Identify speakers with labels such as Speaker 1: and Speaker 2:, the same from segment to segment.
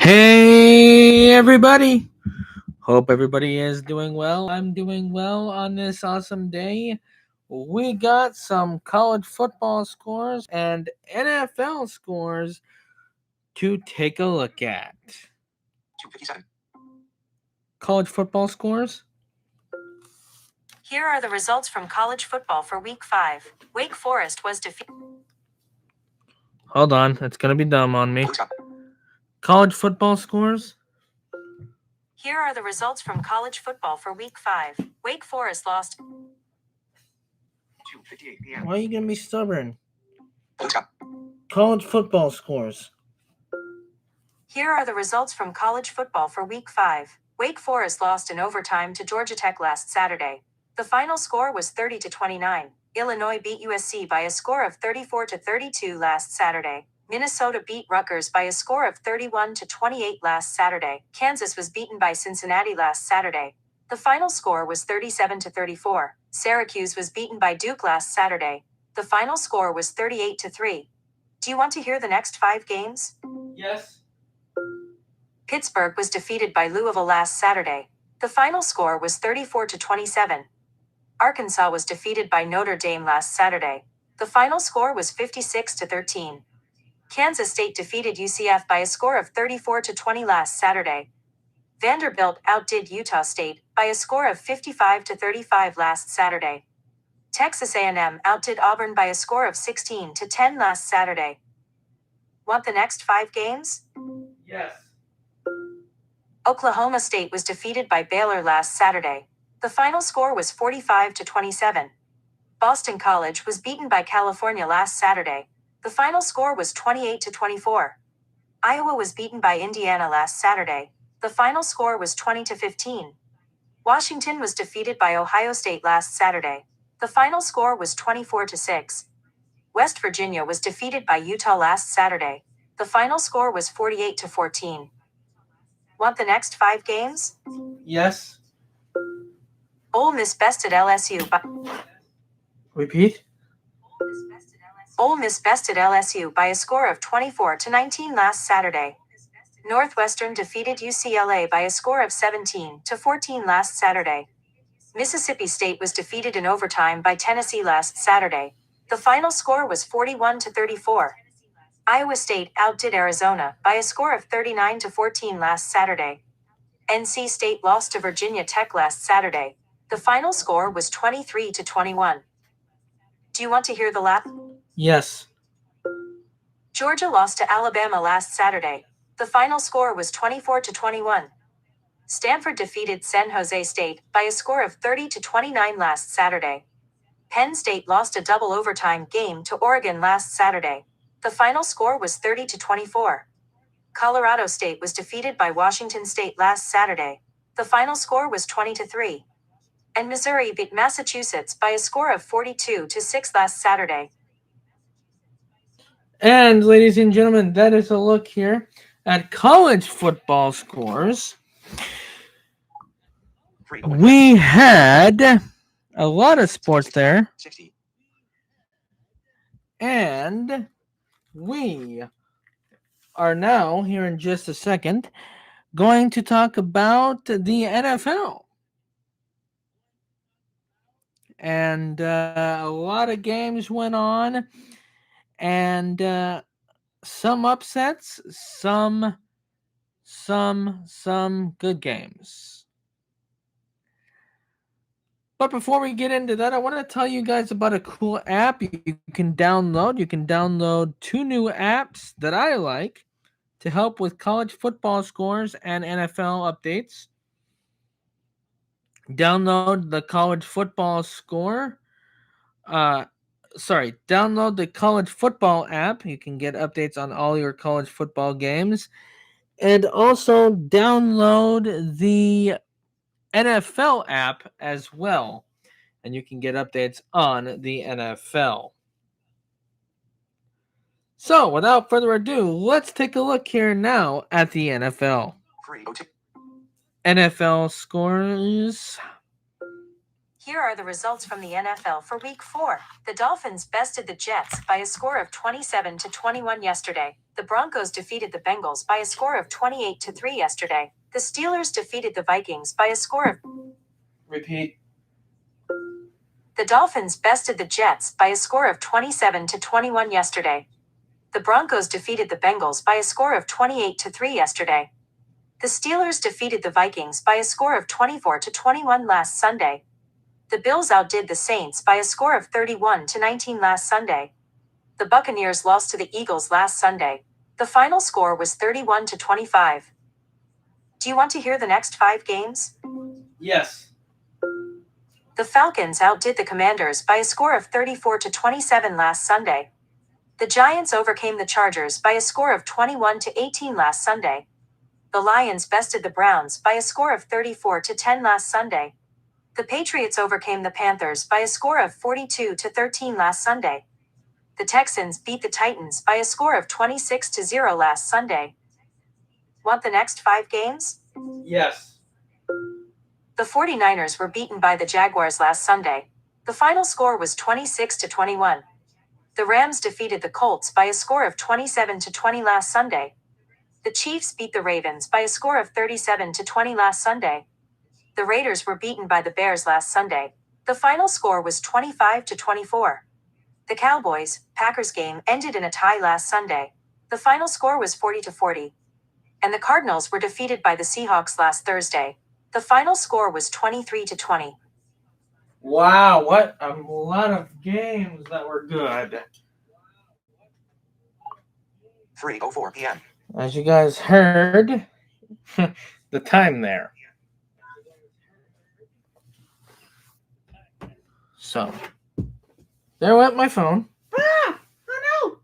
Speaker 1: Hey everybody! Hope everybody is doing well. I'm doing well on this awesome day. We got some college football scores and NFL scores to take a look at.
Speaker 2: 257.
Speaker 1: College football scores?
Speaker 3: Here are the results from college football for Week 5. Wake Forest was defeated.
Speaker 1: Hold on, it's gonna be dumb on me.
Speaker 2: Blue Sky.
Speaker 1: College football scores?
Speaker 3: Here are the results from college football for Week 5. Wake Forest lost.
Speaker 2: 2:58 p.m.
Speaker 1: Why are you gonna be stubborn?
Speaker 2: Blue Sky.
Speaker 1: College football scores.
Speaker 3: Here are the results from college football for Week 5. Wake Forest lost in overtime to Georgia Tech last Saturday. The final score was 30-29. Illinois beat USC by a score of 34-32 last Saturday. Minnesota beat Rutgers by a score of 31-28 last Saturday. Kansas was beaten by Cincinnati last Saturday. The final score was 37-34. Syracuse was beaten by Duke last Saturday. The final score was 38-3. Do you want to hear the next 5 games?
Speaker 1: Yes.
Speaker 3: Pittsburgh was defeated by Louisville last Saturday. The final score was 34-27. Arkansas was defeated by Notre Dame last Saturday. The final score was 56-13. Kansas State defeated UCF by a score of 34-20 last Saturday. Vanderbilt outdid Utah State by a score of 55-35 last Saturday. Texas A&M outdid Auburn by a score of 16-10 last Saturday. Want the next 5 games?
Speaker 1: Yes.
Speaker 3: Oklahoma State was defeated by Baylor last Saturday. The final score was 45-27. Boston College was beaten by California last Saturday. The final score was 28-24. Iowa was beaten by Indiana last Saturday. The final score was 20-15. Washington was defeated by Ohio State last Saturday. The final score was 24-6. West Virginia was defeated by Utah last Saturday. The final score was 48-14. Want the next 5 games?
Speaker 1: Yes.
Speaker 3: Ole Miss bested LSU by
Speaker 1: Repeat.
Speaker 3: Ole Miss bested LSU by a score of 24-19 last Saturday. Northwestern defeated UCLA by a score of 17-14 last Saturday. Mississippi State was defeated in overtime by Tennessee last Saturday. The final score was 41-34. Iowa State outdid Arizona by a score of 39-14 last Saturday. NC State lost to Virginia Tech last Saturday. The final score was 23-21. Do you want to hear the last?
Speaker 1: Yes.
Speaker 3: Georgia lost to Alabama last Saturday. The final score was 24-21. Stanford defeated San Jose State by a score of 30-29 last Saturday. Penn State lost a double overtime game to Oregon last Saturday. The final score was 30-24. Colorado State was defeated by Washington State last Saturday. The final score was 20-3. And Missouri beat Massachusetts by a score of 42-6 last Saturday.
Speaker 1: And ladies and gentlemen, that is a look here at college football scores. We had a lot of sports there.
Speaker 2: 60.
Speaker 1: And we are now, here in just a second, going to talk about the NFL. And a lot of games went on. And some upsets, some good games. But before we get into that, I want to tell you guys about a cool app you can download. You can download 2 new apps that I like to help with college football scores and NFL updates. Download the college football score. Download the college football app. You can get updates on all your college football games. And also download the NFL app as well. And you can get updates on the NFL. So, without further ado, let's take a look here now at the NFL.
Speaker 2: 302.
Speaker 1: NFL scores.
Speaker 3: Here are the results from the NFL for Week 4. The Dolphins bested the Jets by a score of 27-21 yesterday. The Broncos defeated the Bengals by a score of 28-3 yesterday. The Steelers defeated the Vikings by a score of...
Speaker 1: Repeat.
Speaker 3: The Dolphins bested the Jets by a score of 27-21 yesterday. The Broncos defeated the Bengals by a score of 28-3 yesterday. The Steelers defeated the Vikings by a score of 24-21 last Sunday. The Bills outdid the Saints by a score of 31-19 last Sunday. The Buccaneers lost to the Eagles last Sunday. The final score was 31-25. Do you want to hear the next 5 games?
Speaker 1: Yes.
Speaker 3: The Falcons outdid the Commanders by a score of 34-27 last Sunday. The Giants overcame the Chargers by a score of 21-18 last Sunday. The Lions bested the Browns by a score of 34-10 last Sunday. The Patriots overcame the Panthers by a score of 42-13 last Sunday. The Texans beat the Titans by a score of 26-0 last Sunday. Want the next 5 games?
Speaker 1: Yes.
Speaker 3: The 49ers were beaten by the Jaguars last Sunday. The final score was 26-21. The Rams defeated the Colts by a score of 27-20 last Sunday. The Chiefs beat the Ravens by a score of 37-20 last Sunday. The Raiders were beaten by the Bears last Sunday. The final score was 25-24. The Cowboys-Packers game ended in a tie last Sunday. The final score was 40-40. And the Cardinals were defeated by the Seahawks last Thursday. The final score was 23-20.
Speaker 1: Wow, what a lot of games that were good.
Speaker 2: 3:04 p.m.
Speaker 1: As you guys heard, the time there. So, there went my phone. Oh no!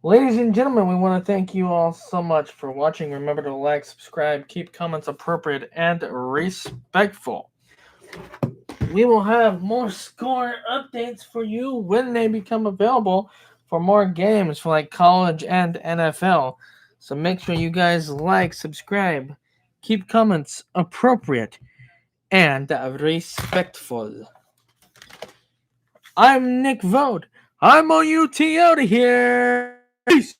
Speaker 1: Ladies and gentlemen, we want to thank you all so much for watching. Remember to like, subscribe, keep comments appropriate and respectful. We will have more score updates for you when they become available for more games for like college and NFL. So make sure you guys like, subscribe, keep comments appropriate and respectful. I'm Nick Vode. I'm on UT out of here. Peace.